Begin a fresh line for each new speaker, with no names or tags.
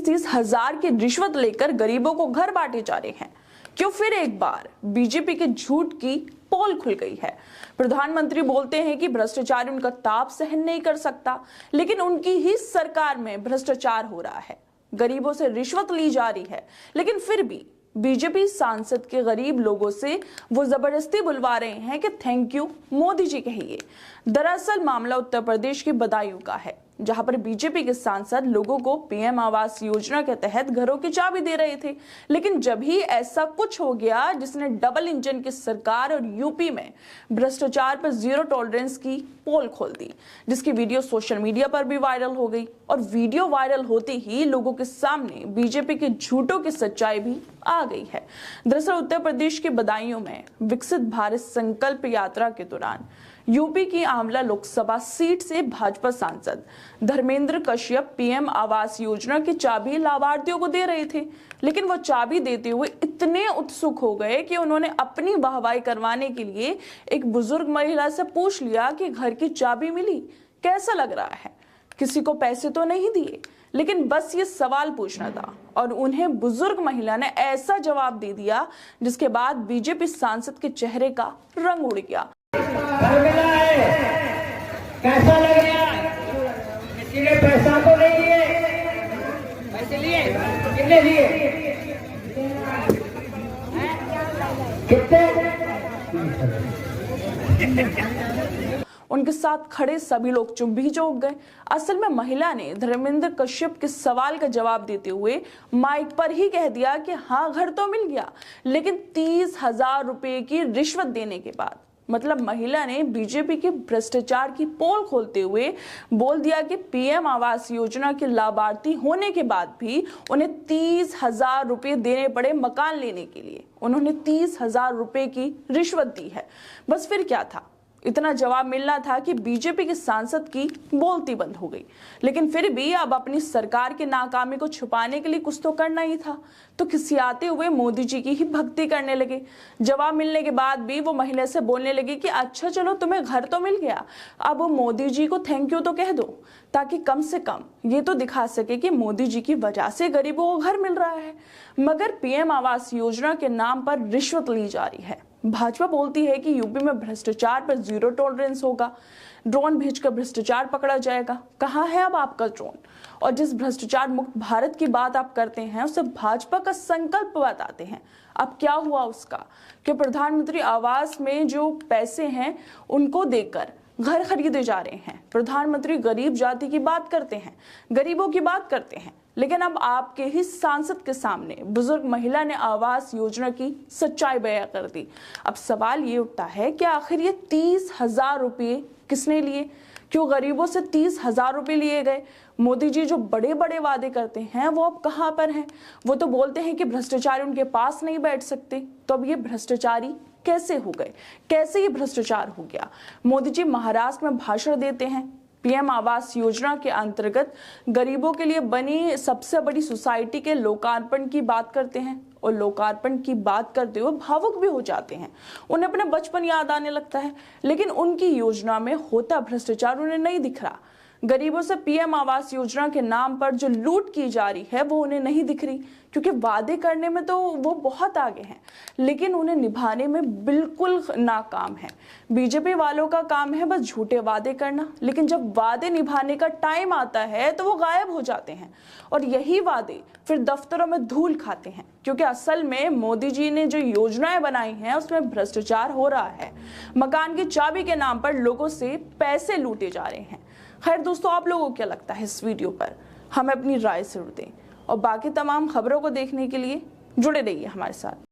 30-30 हजार की रिश्वत लेकर गरीबों को घर बांटे जा रहे हैं। क्यों फिर एक बार बीजेपी के झूठ की पोल खुल गई है। प्रधानमंत्री बोलते हैं कि भ्रष्टाचारी उनका ताप सहन नहीं कर सकता, लेकिन उनकी ही सरकार में भ्रष्टाचार हो रहा है, गरीबों से रिश्वत ली जा रही है, लेकिन फिर भी बीजेपी सांसद के गरीब लोगों से वो जबरदस्ती बुलवा रहे हैं कि थैंक यू मोदी जी कहिए। दरअसल मामला उत्तर प्रदेश के बदायूं का है, जहां पर बीजेपी के सांसद लोगों को पीएम आवास योजना के तहत घरों की चाबी दे रहे थे, लेकिन जब ही ऐसा कुछ हो गया जिसने डबल इंजन की सरकार और यूपी में भ्रष्टाचार पर जीरो टॉलरेंस की पोल खोल दी, जिसकी वीडियो सोशल मीडिया पर भी वायरल हो गई। और वीडियो वायरल होते ही लोगों के सामने बीजेपी के झूठों की सच्चाई भी आ गई है। दरअसल उत्तर प्रदेश के बदायूं में विकसित भारत संकल्प यात्रा के दौरान यूपी की आंवला लोकसभा सीट से भाजपा सांसद धर्मेंद्र कश्यप पीएम आवास योजना की चाबी लाभार्थियों को दे रहे थे, लेकिन वो चाबी देते हुए इतने उत्सुक हो गए कि उन्होंने अपनी वाहवाही करवाने के लिए एक बुजुर्ग महिला से पूछ लिया कि घर की चाबी मिली, कैसा लग रहा है। किसी को पैसे तो नहीं दिए, लेकिन बस ये सवाल पूछना था, और उन्हें बुजुर्ग महिला ने ऐसा जवाब दे दिया जिसके बाद बीजेपी सांसद के चेहरे का रंग उड़ गया।
कैसा लग रहा है? किसी ने पैसा तो नहीं लिए? पैसे लिए? कितने लिए? कितने?
उनके साथ खड़े सभी लोग चुप भी चौंक गए। असल में महिला ने धर्मेंद्र कश्यप के सवाल का जवाब देते हुए माइक पर ही कह दिया कि हाँ घर तो मिल गया, लेकिन 30,000 रुपए की रिश्वत देने के बाद। मतलब महिला ने बीजेपी के भ्रष्टाचार की पोल खोलते हुए बोल दिया कि पीएम आवास योजना के लाभार्थी होने के बाद भी उन्हें 30,000 रुपए देने पड़े मकान लेने के लिए। उन्होंने 30,000 रुपए की रिश्वत दी है। बस फिर क्या था, इतना जवाब मिलना था कि बीजेपी के सांसद की बोलती बंद हो गई। लेकिन फिर भी अब अपनी सरकार की नाकामी को छुपाने के लिए कुछ तो करना ही था, तो खिसियाते हुए मोदी जी की ही भक्ति करने लगे। जवाब मिलने के बाद भी वो महिला से बोलने लगी कि अच्छा चलो तुम्हें घर तो मिल गया, अब वो मोदी जी को थैंक यू तो कह दो, ताकि कम से कम ये तो दिखा सके कि मोदी जी की वजह से गरीबों को घर मिल रहा है। मगर पीएम आवास योजना के नाम पर रिश्वत ली जा रही है। भाजपा बोलती है कि यूपी में भ्रष्टाचार पर जीरो टॉलरेंस होगा, ड्रोन भेजकर भ्रष्टाचार पकड़ा जाएगा। कहाँ है अब आपका ड्रोन? और जिस भ्रष्टाचार मुक्त भारत की बात आप करते हैं उसे भाजपा का संकल्प बताते हैं। अब क्या हुआ उसका कि प्रधानमंत्री आवास में जो पैसे हैं उनको देकर घर खरीदे जा रहे हैं। प्रधानमंत्री गरीब जाति की बात करते हैं, गरीबों की बात करते हैं, लेकिन अब आपके ही सांसद के सामने बुजुर्ग महिला ने आवास योजना की सच्चाई बयां कर दी। अब सवाल ये उठता है कि आखिर ये 30,000 रुपये किसने लिए? क्यों गरीबों से 30,000 रुपये लिए गए? मोदी जी जो बड़े बड़े वादे करते हैं वो अब कहां पर हैं? वो तो बोलते हैं कि भ्रष्टाचारी उनके पास नहीं बैठ सकते, तो अब ये भ्रष्टाचारी कैसे हो गए? कैसे ये भ्रष्टाचार हो गया? मोदी जी महाराष्ट्र में भाषण देते हैं, पीएम आवास योजना के अंतर्गत गरीबों के लिए बनी सबसे बड़ी सोसाइटी के लोकार्पण की बात करते हैं, और लोकार्पण की बात करते हुए भावुक भी हो जाते हैं। उन्हें अपना बचपन याद आने लगता है, लेकिन उनकी योजना में होता भ्रष्टाचार उन्हें नहीं दिख रहा। गरीबों से पीएम आवास योजना के नाम पर जो लूट की जा रही है वो उन्हें नहीं दिख रही, क्योंकि वादे करने में तो वो बहुत आगे हैं, लेकिन उन्हें निभाने में बिल्कुल नाकाम है। बीजेपी वालों का काम है बस झूठे वादे करना, लेकिन जब वादे निभाने का टाइम आता है तो वो गायब हो जाते हैं, और यही वादे फिर दफ्तरों में धूल खाते हैं, क्योंकि असल में मोदी जी ने जो योजनाएं बनाई हैं उसमें भ्रष्टाचार हो रहा है। मकान की चाबी के नाम पर लोगों से पैसे लूटे जा रहे हैं। खैर दोस्तों, आप लोगों को क्या लगता है इस वीडियो पर? हमें अपनी राय जरूर दें, और बाकी तमाम खबरों को देखने के लिए जुड़े रहिए हमारे साथ।